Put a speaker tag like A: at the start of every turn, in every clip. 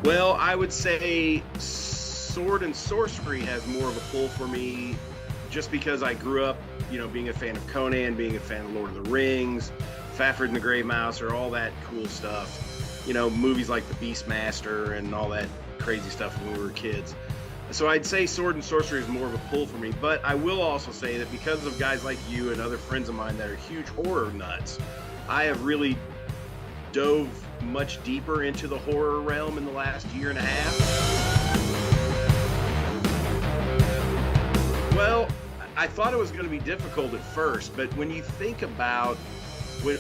A: Well, I would say sword and sorcery has more of a pull for me just because I grew up, being a fan of Conan, being a fan of Lord of the Rings, Fafhrd and the Grey Mouse, or all that cool stuff. Movies like The Beastmaster and all that crazy stuff when we were kids. So I'd say sword and sorcery is more of a pull for me, but I will also say that because of guys like you and other friends of mine that are huge horror nuts, I have really dove much deeper into the horror realm in the last year and a half. Well, I thought it was going to be difficult at first, but when you think about,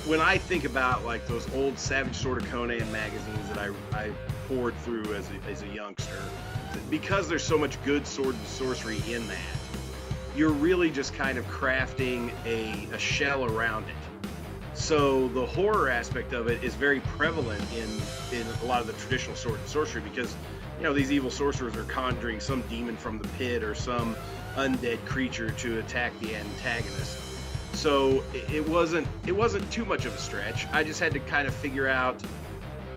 A: when I think about like those old Savage Sword of Conan magazines that I poured through as a youngster, because there's so much good sword and sorcery in that, you're really just kind of crafting a shell around it. So the horror aspect of it is very prevalent in a lot of the traditional sword and sorcery because, these evil sorcerers are conjuring some demon from the pit or some undead creature to attack the antagonist. So it wasn't too much of a stretch. I just had to kind of figure out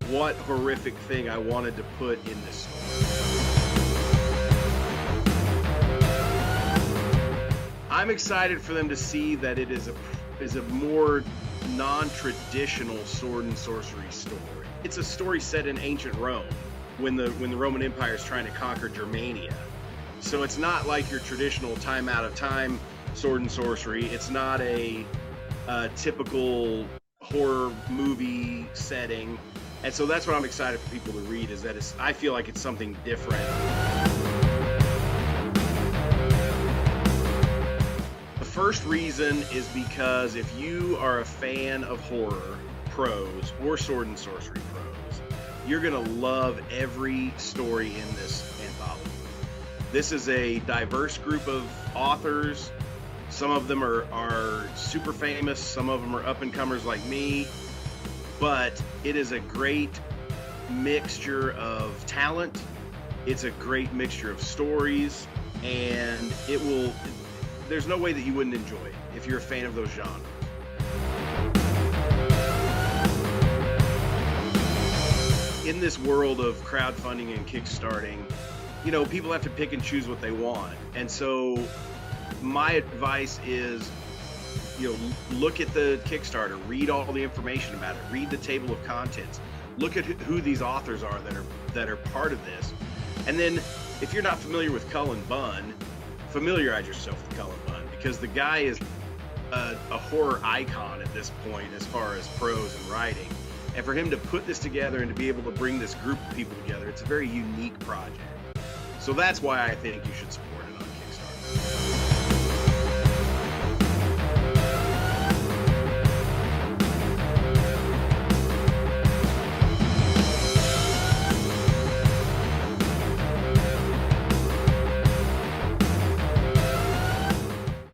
A: what horrific thing I wanted to put in this story. I'm excited for them to see that it is a more non-traditional sword and sorcery story. It's a story set in ancient Rome when the Roman Empire is trying to conquer Germania. So it's not like your traditional time out of time sword and sorcery. It's not a typical horror movie setting. And so that's what I'm excited for people to read, is that I feel like it's something different. The first reason is because if you are a fan of horror prose or sword and sorcery prose, you're going to love every story in this anthology. This is a diverse group of authors. Some of them are super famous, some of them are up-and-comers like me, but it is a great mixture of talent. It's a great mixture of stories, and there's no way that you wouldn't enjoy it if you're a fan of those genres. In this world of crowdfunding and kickstarting, people have to pick and choose what they want. And so my advice is, look at the Kickstarter, read all the information about it, read the table of contents, look at who these authors are that are part of this. And then if you're not familiar with Cullen Bunn, familiarize yourself with Cullen Bunn, because the guy is a horror icon at this point as far as prose and writing. And for him to put this together and to be able to bring this group of people together, it's a very unique project. So that's why I think you should support